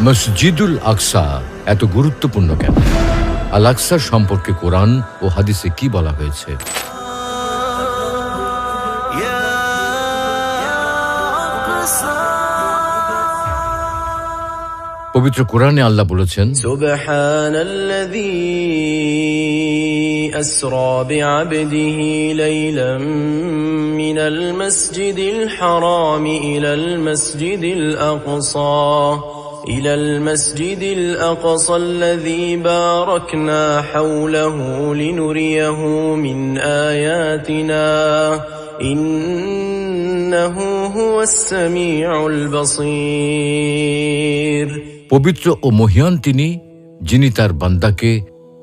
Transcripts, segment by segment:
মসজিদুল আকসা এত গুরুত্বপূর্ণ কেন? আল আকসার সম্পর্কে কোরআন ও হাদিসে কি বলা হয়েছে? পবিত্র কোরআনে আল্লাহ বলেছেন, সুবহানাল্লাযী আসরা বিআবদিহি লাইলাম মিনাল মাসজিদিল হারাম ইলাল মাসজিদিল আকসা الذي باركنا حوله لنريه من آياتنا إنه هو السميع البصير। পবিত্র ও মহিয়ান তিনি, যিনি তার বান্দাকে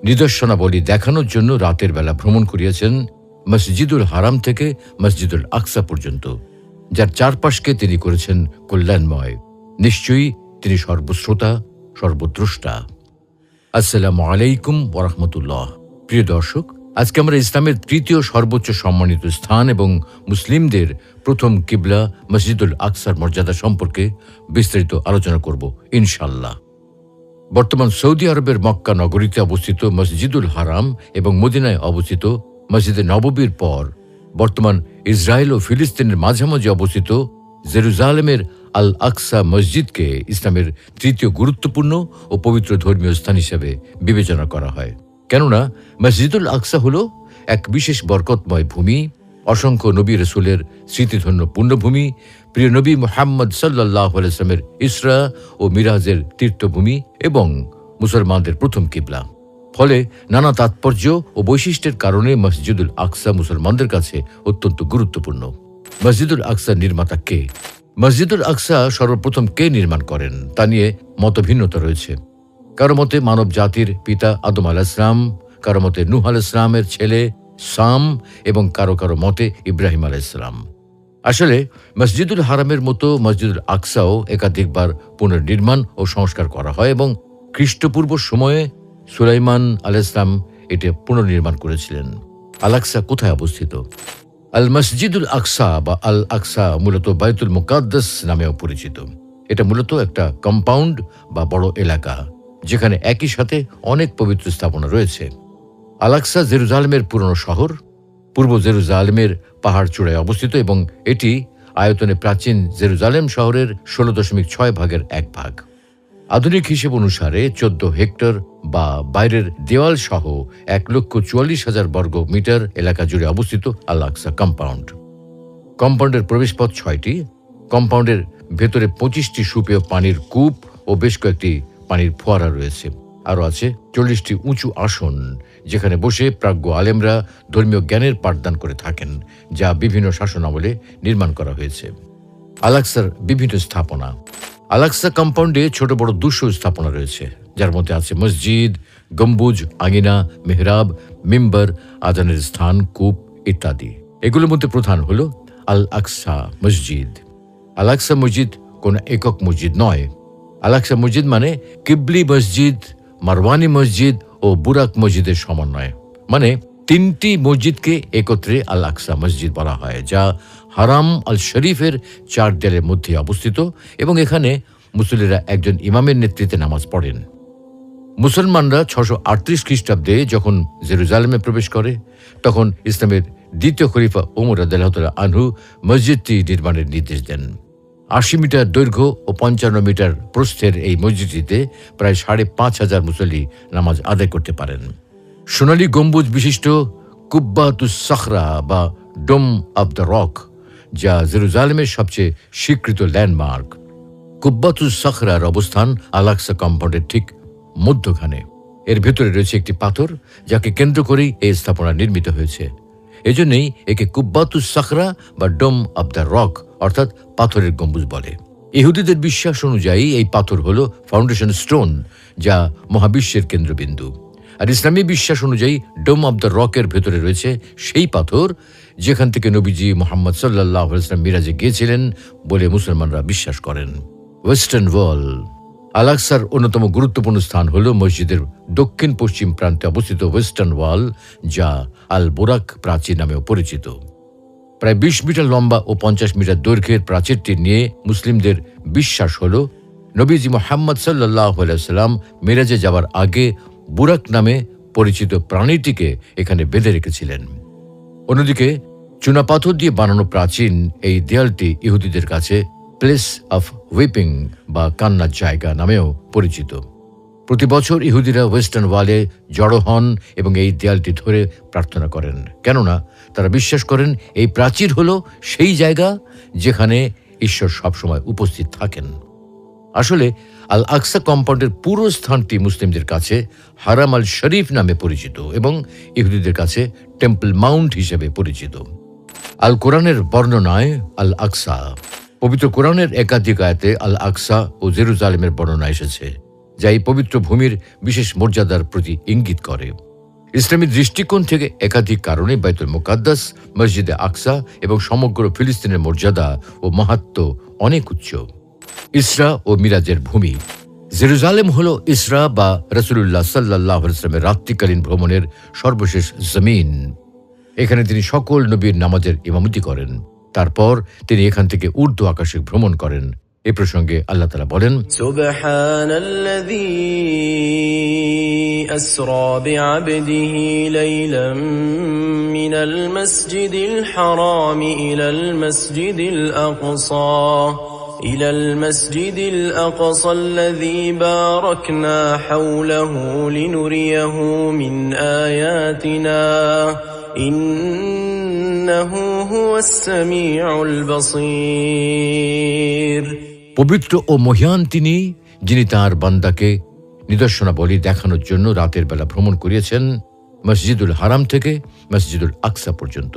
নিদর্শনাবলী দেখানোর জন্য রাতের বেলা ভ্রমণ করিয়েছেন মসজিদুল হারাম থেকে মসজিদুল আকসা পর্যন্ত, যার চারপাশকে তিনি করেছেন কল্যাণময়। নিশ্চয়ই তিনি সর্বশ্রোতা, সর্বদ্রষ্টা। আসসালামু আলাইকুম ওয়া রাহমাতুল্লাহ। প্রিয় দর্শক, আজকে আমরা ইসলামের তৃতীয় সর্বোচ্চ সম্মানিত স্থান এবং মুসলিমদের প্রথম কিবলা মসজিদুল আকসার মর্যাদা সম্পর্কে বিস্তারিত আলোচনা করব ইনশাআল্লাহ। বর্তমান সৌদি আরবের মক্কা নগরীতে অবস্থিত মসজিদুল হারাম এবং মদিনায় অবস্থিত মসজিদে নববীর পর বর্তমান ইসরায়েল ও ফিলিস্তিনের মাঝামাঝি অবস্থিত জেরুজালেমের আল আকসা মসজিদকে ইসলামের তৃতীয় গুরুত্বপূর্ণ ও পবিত্র ধর্মীয় স্থান হিসেবে বিবেচনা করা হয়। কেননা মসজিদুল আকসা হল এক বিশেষ বরকতময় ভূমি, অসংখ্য নবী রাসূলের স্মৃতিধন্য পুণ্যভূমি, প্রিয় নবী মুহাম্মদ সাল্লাল্লাহু আলাইহি ওয়াসাল্লামের ইসরা ও মিরাজের তীর্থভূমি এবং মুসলমানদের প্রথম কিবলা। ফলে নানা তাৎপর্য ও বৈশিষ্ট্যের কারণে মসজিদুল আকসা মুসলমানদের কাছে অত্যন্ত গুরুত্বপূর্ণ। মসজিদুল আকসার নির্মাতা কে? মসজিদুল আকসা সর্বপ্রথম কে নির্মাণ করেন তা নিয়ে মতভিন্নতা রয়েছে। কারো মতে মানব জাতির পিতা আদম আলাইহিস সালাম, কারো মতে নূহ আলাইহিস সালামের ছেলে সাম এবং কারো কারো মতে ইব্রাহিম আলাইহিস সালাম। আসলে মসজিদুল হারামের মতো মসজিদুল আকসাও একাধিকবার পুনর্নির্মাণ ও সংস্কার করা হয় এবং খ্রিস্টপূর্ব সময়ে সুলাইমান আলাইহিস সালাম এটি পুনর্নির্মাণ করেছিলেন। আল আকসা কোথায় অবস্থিত? আল মসজিদুল আকসা বা আল আকসা মূলত বাইতুল মুকাদ্দাস নামেও পরিচিত। এটা মূলত একটা কম্পাউন্ড বা বড় এলাকা, যেখানে একই সাথে অনেক পবিত্র স্থাপনা রয়েছে। আল আকসা জেরুজালেমের পুরনো শহর, পূর্ব জেরুজালেমের পাহাড় চূড়ায় অবস্থিত এবং এটি আয়তনে প্রাচীন জেরুজালেম শহরের 16.6 ভাগের 1 ভাগ। আধুনিক হিসেব অনুসারে 14 হেক্টর বা বাইরের দেওয়াল সহ 1,44,000 বর্গ মিটার এলাকা জুড়ে অবস্থিত আল আকসা কম্পাউন্ড। কম্পাউন্ডের প্রবেশপথ 6টি। কম্পাউন্ডের ভেতরে 25টি সুপেয় পানির কূপ ও বেশ কয়েকটি পানির ফোয়ারা রয়েছে। আরও আছে 40টি উঁচু আসন, যেখানে বসে প্রাজ্ঞ আলেমরা ধর্মীয় জ্ঞানের পাঠদান করে থাকেন, যা বিভিন্ন শাসনামলে নির্মাণ করা হয়েছে। আল আকসার বিভিন্ন স্থাপনা। আল আকসা কম্পাউন্ডে ছোট বড় 200 স্থাপনা রয়েছে, যার মধ্যে আছে মসজিদ, গম্বুজ, আঙিনা, মেহরাব, মিম্বর, আজানের স্থান, কূপ ইত্যাদি। এগুলোর মধ্যে প্রধান হল আল আকসা মসজিদ। আল আকসা মসজিদ কোন একক মসজিদ নয়। আল আকসা মসজিদ মানে কিবলি মসজিদ, মারওয়ানি মসজিদ ও বুরাক মসজিদের সমন্বয়। মানে 3টি মসজিদকে একত্রে আল আকসা মসজিদ বলা হয়, যা হারাম আল শরীফের 4 দেয়ালের মধ্যে অবস্থিত এবং এখানে মুসল্লিরা একজন ইমামের নেতৃত্বে নামাজ পড়েন। মুসলমানরা 638 খ্রিস্টাব্দে যখন জেরুজালেমে প্রবেশ করে, তখন ইসলামের দ্বিতীয় খলিফা ওমর রাদিয়াল্লাহু তাআলা আনহু মসজিদটি নির্মাণের নির্দেশ দেন। 80 মিটার দৈর্ঘ্য ও 55 মিটার প্রস্থের এই মসজিদটিতে প্রায় 5,500 মুসল্লি নামাজ আদায় করতে পারেন। সোনালী গম্বুজ বিশিষ্ট কুব্বাতুস সাখরা বা ডোম অব দ্য রক, যা জেরুজালেমের সবচেয়ে স্বীকৃত ল্যান্ডমার্ক। কুব্বাতুস সাখরার অবস্থান আল আকসা কম্পাউন্ডের ঠিক মধ্যখানে। এর ভেতরে রয়েছে একটি পাথর, যাকে কেন্দ্র করেই এই স্থাপনা নির্মিত হয়েছে। এজন্যই একে কুব্বাতুস সাখরা বা ডোম অব দ্য রক অর্থাৎ পাথরের গম্বুজ বলে। ইহুদিদের বিশ্বাস অনুযায়ী এই পাথর হল ফাউন্ডেশন স্টোন, যা মহাবিশ্বের কেন্দ্রবিন্দু। আর ইসলামী বিশ্বাস অনুযায়ী ডোম অব দ্য রকের ভেতরে রয়েছে সেই পাথর যেখান থেকে নবীজি মুহাম্মদ সাল্লাল্লাহু আলাইহি ওয়াসাল্লাম মিরাজে গিয়েছিলেন বলে মুসলমানরা বিশ্বাস করেন। ওয়েস্টার্ন ওয়াল আল আকসার অন্যতম গুরুত্বপূর্ণ স্থান হল মসজিদের দক্ষিণ পশ্চিম প্রান্তে অবস্থিত ওয়েস্টার্ন ওয়াল, যা আল বুরাক প্রাচীর নামেও পরিচিত। প্রায় ২০ মিটার লম্বা ও ৫০ মিটার দৈর্ঘ্যের প্রাচীরটি নিয়ে মুসলিমদের বিশ্বাস হল নবীজি মুহাম্মদ সাল্লাল্লাহু আলাইহি সাল্লাম মেরাজে যাওয়ার আগে বুরাক নামে পরিচিত প্রাণীটিকে এখানে বেঁধে রেখেছিলেন। অন্যদিকে চুনাপাথর দিয়ে বানানো প্রাচীন এই দেয়ালটি ইহুদিদের কাছে প্লেস অফ উইপিং বা কান্নার জায়গা নামেও পরিচিত। প্রতি বছর ইহুদিরা ওয়েস্টার্ন ওয়ালে জড়ো হন এবং এই দেয়ালটি ধরে প্রার্থনা করেন, কেননা তারা বিশ্বাস করেন এই প্রাচীর হল সেই জায়গা যেখানে ঈশ্বর সবসময় উপস্থিত থাকেন। আসলে আল আকসা কম্পাউন্ডের পুরো স্থানটি মুসলিমদের কাছে হারাম আল শরীফ নামে পরিচিত এবং ইহুদিদের কাছে টেম্পল মাউন্ট হিসেবে পরিচিত। আল কোরআনের বর্ণনায় আল আকসা, পবিত্র কোরআনের একাধিক আয়াতে আল আকসা ও জেরুজালেমের বর্ণনা এসেছে, যা এই পবিত্র ভূমির বিশেষ মর্যাদার প্রতি ইঙ্গিত করে। ইসলামী দৃষ্টিকোণ থেকে একাধিক কারণে বাইতুল মুকাদ্দাস, মসজিদে আকসা এবং সমগ্র ফিলিস্তিনের মর্যাদা ও মাহাত্ম্য অনেক উচ্চ। ইসরা ও মিরাজের ভূমি জেরুজালেম হল ইসরা বা রাসূলুল্লাহ সাল্লাল্লাহু আলাইহি ওয়াসাল্লামের রাত্রিকালীন ভ্রমণের সর্বশেষ জমিন। এখানে তিনি সকল নবীর নামাজের ইমামতি করেন। তারপর তিনি এখান থেকে ঊর্ধ্ব আকাশে ভ্রমণ করেন। এ প্রসঙ্গে আল্লাহ তাআলা বলেন, সুবহানাল্লাযী আসরা বিআবদিহি লাইলাম মিনাল মাসজিদিল হারাম ইলাল মাসজিদিল আকসা إلى المسجد الأقصى الذي باركنا حوله لنريه من آياتنا إنه هو السميع البصير। পবিত্র ও মহিয়ান তিনি, যিনি তাঁর বান্দাকে নিদর্শনাবলী দেখানোর জন্য রাতের বেলা ভ্রমণ করিয়েছেন মসজিদুল হারাম থেকে মসজিদুল আকসা পর্যন্ত,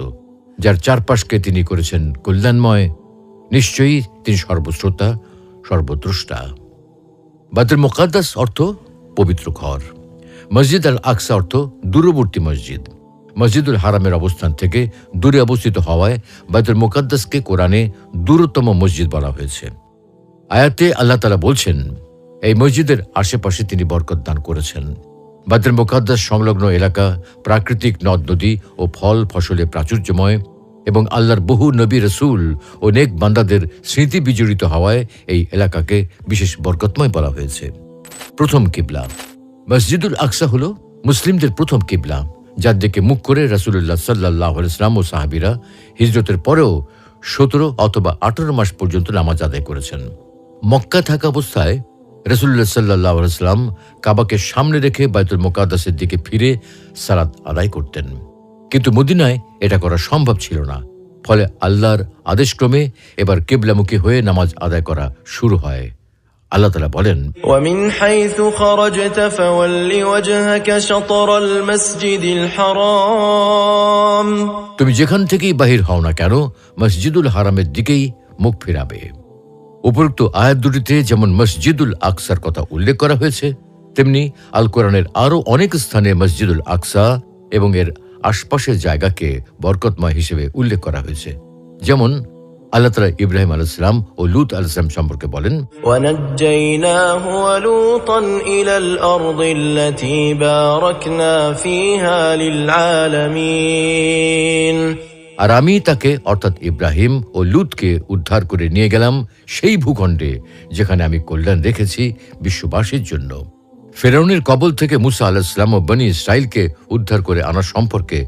যার চারপাশকে তিনি করেছেন কল্যাণময়। নিশ্চয়ই তিনি সর্বশ্রোতা, সর্বদ্রষ্টা। বাইতুল মুকাদ্দাস অর্থ পবিত্র ঘর, মসজিদ আল আকসা অর্থ দূরবর্তী মসজিদ। মসজিদুল হারামের অবস্থান থেকে দূরে অবস্থিত হওয়ায় বাইতুল মুকাদ্দাসকে কোরআনে দূরতম মসজিদ বলা হয়েছে। আয়াতে আল্লাহ তাআলা বলছেন, এই মসজিদের আশেপাশে তিনি বরকত দান করেছেন। বাইতুল মুকাদ্দাস সংলগ্ন এলাকা প্রাকৃতিক নদ নদী ও ফল ফসলে প্রাচুর্যময় এবং আল্লাহর বহু নবী রাসূল ও নেক বান্দাদের স্মৃতি বিজড়িত হওয়ায় এই এলাকাকে বিশেষ বরকতময় বলা হয়েছে। প্রথম কিবলা মসজিদুল আকসা হল মুসলিমদের প্রথম কিবলা, যার দিকে মুখ করে রাসূলুল্লাহ সাল্লাল্লাহু আলাইহি ওয়াসাল্লাম ও সাহাবীরা হিজরতের পরেও ১৭ অথবা ১৮ মাস পর্যন্ত নামাজ আদায় করেছেন। মক্কা থাকা অবস্থায় রাসূলুল্লাহ সাল্লাল্লাহু আলাইহি ওয়াসাল্লাম কাবাকে সামনে রেখে বাইতুল মুকাদ্দাসের দিকে ফিরে সালাত আদায় করতেন, কিন্তু মদিনায় এটা করা সম্ভব ছিল না। ফলে আল্লাহর আদেশক্রমে এবার কিবলামুখী হয়ে নামাজ আদায় করা শুরু হয়। আল্লাহ তাআলা বলেন, وَمِنْ حَيْثُ خَرَجْتَ فَوَلِّ وَجْهَكَ شَطْرَ الْمَسْجِدِ الْحَرَامِ। তুমি যেখান থেকেই বাহির হও না কেন মসজিদুল হারামের দিকেই মুখ ফিরাবে। উপরোক্ত আয়াত দুটিতে যেমন মসজিদুল আকসার কথা উল্লেখ করা হয়েছে, তেমনি আল কোরআনের আরও অনেক স্থানে মসজিদুল আকসা এবং এর আশপাশের জায়গাকে বরকতময় হিসেবে উল্লেখ করা হয়েছে। যেমন আল্লাহ তাআলা ইব্রাহিম আলাইহিস সালাম ও লূত আলাইহিস সালাম সম্পর্কে বলেন, وَنَجَّيْنَاهُ وَلُوطًا إِلَى الْأَرْضِ الَّتِي بَارَكْنَا فِيهَا لِلْعَالَمِينَ। আর আমি তাকে অর্থাৎ ইব্রাহিম ও লূতকে উদ্ধার করে নিয়ে গেলাম সেই ভূখণ্ডে যেখানে আমি কল্যাণ রেখেছি বিশ্ববাসীর জন্য। ফেরাউনের কবল থেকে মুসা আলাইহিস সালাম ও বনী ইসরাইলকে উদ্ধার করে আনার সম্পর্কে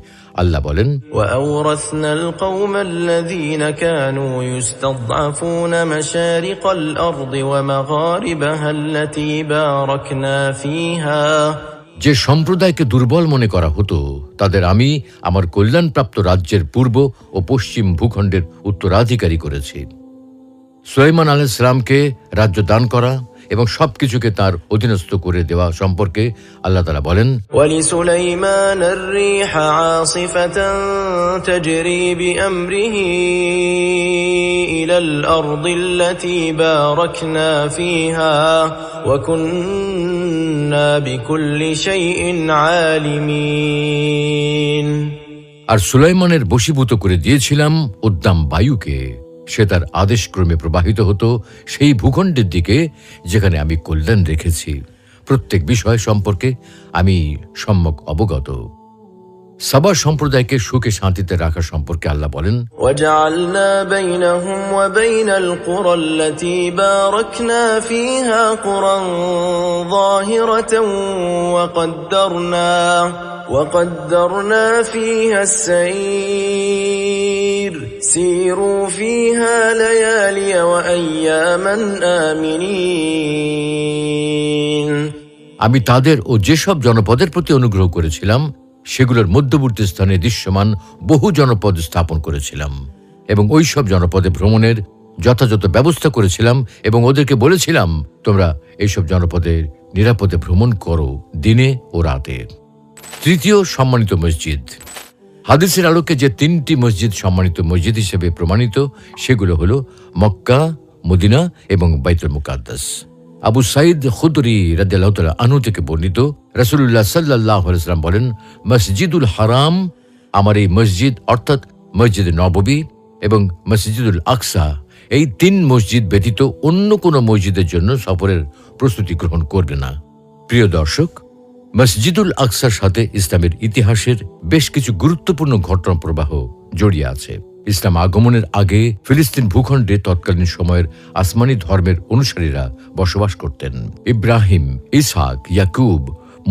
আল্লাহ বলেন, وَأَوْرَثْنَا الْقَوْمَ الَّذِينَ كَانُوا يُسْتَضْعَفُونَ مَشَارِقَ الْأَرْضِ وَمَغَارِبَهَا الَّتِي بَارَكْنَا فِيهَا। যে সম্প্রদায়কে দুর্বল মনে করা হতো তাদের আমি আমার কল্যাণপ্রাপ্ত রাজ্যের পূর্ব ও পশ্চিম ভূখণ্ডের উত্তরাধিকারী করেছি। সুলাইমান আলাইহিস সালামকে রাজ্য দান করা এবং সবকিছুকে তার অধীনস্থ করে দেওয়া সম্পর্কে আল্লাহ তাআলা বলেন, وَلِسُلَيْمَانَ الرِّيحَ عَاصِفَةً تَجْرِي بِأَمْرِهِ إِلَى الْأَرْضِ الَّتِي بَارَكْنَا فِيهَا وَكُنَّا بِكُلِّ شَيْءٍ عَالِمِينَ। আর সুলাইমানের বশীভূত করে দিয়েছিলাম উদ্দাম বায়ুকে সে তার আদেশক্রমে প্রবাহিত হতো সেই ভূখণ্ডের দিকে যেখানে আমি কল্যাণ রেখেছি। প্রত্যেক বিষয় সম্পর্কে আমি সম্যক অবগত। সাবা সম্প্রদায়কে সুখে শান্তিতে রাখা সম্পর্কে আল্লাহ বলেন, وجعلنا بينهم وبين القرى التي باركنا فيها قرى ظاهرة وقدرنا فيها السير سيروا فيها ليالي وأياما آمنين। আমি তাদের ও যেসব জনপদের প্রতি অনুগ্রহ করেছিলাম সেগুলোর মধ্যবর্তী স্থানে দৃশ্যমান বহু জনপদ স্থাপন করেছিলাম এবং ওই সব জনপদে ভ্রমণের যথাযথ ব্যবস্থা করেছিলাম এবং ওদেরকে বলেছিলাম, তোমরা এইসব জনপদের নিরাপদে ভ্রমণ করো দিনে ও রাতে। তৃতীয় সম্মানিত মসজিদ। হাদিসের আলোকে যে 3টি মসজিদ সম্মানিত মসজিদ হিসেবে প্রমাণিত সেগুলো হলো মক্কা, মদিনা এবং বাইতুল মুকাদ্দাস। আবু সাইদ খুদরি রাদিয়াল্লাহু তাআলা আনহু থেকে বর্ণিত, রাসূলুল্লাহ সাল্লাল্লাহু আলাইহি ওয়াসাল্লাম বলেন, মসজিদুল হারাম, আমার এই মসজিদ অর্থাৎ মসজিদ নববী এবং মসজিদুল আকসা, এই 3 মসজিদ ব্যতীত অন্য কোনো মসজিদের জন্য সফরের প্রস্তুতি গ্রহণ করবে না। প্রিয় দর্শক, মসজিদুল আকসার সাথে ইসলামের ইতিহাসের বেশ কিছু গুরুত্বপূর্ণ ঘটনা প্রবাহ জড়িয়ে আছে। ইসলাম আগমনের আগে ফিলিস্তিন ভূখণ্ডে তৎকালীন সময়ের আসমানি ধর্মের অনুসারীরা বসবাস করতেন। ইব্রাহিম, ইসহাক, ইয়াকুব,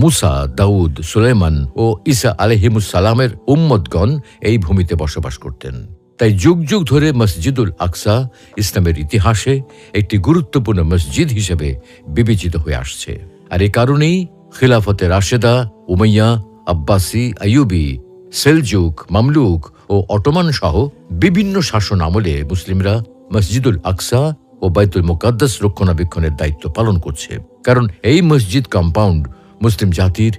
মুসা, দাউদ, সুলাইমান ও ঈসা আলাইহিমুস সালামের উম্মতগণ এই ভূমিতে বসবাস করতেন। তাই যুগ যুগ ধরে মসজিদুল আকসা ইসলামের ইতিহাসে একটি গুরুত্বপূর্ণ মসজিদ হিসেবে বিবেচিত হয়ে আসছে। আর এ কারণেই খিলাফতে রাশেদা, Umayya, Abbasi, Ayyubi, Seljuk, Mamluk ও অটোমান সহ বিভিন্ন শাসন আমলে মুসলিমরা মসজিদুল আকসা ও বাইতুল মুকাদ্দাস রক্ষণাবেক্ষণের দায়িত্ব পালন করছে, কারণ এই মসজিদ কম্পাউন্ড মুসলিম জাতির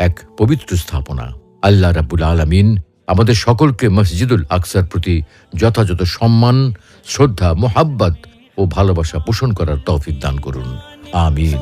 এক পবিত্র স্থাপনা। আল্লাহ রাব্বুল আলামিন আমাদের সকলকে মসজিদুল আকসার প্রতি যথাযথ সম্মান, শ্রদ্ধা, মোহাব্বত ও ভালোবাসা পোষণ করার তৌফিক দান করুন। আমিন।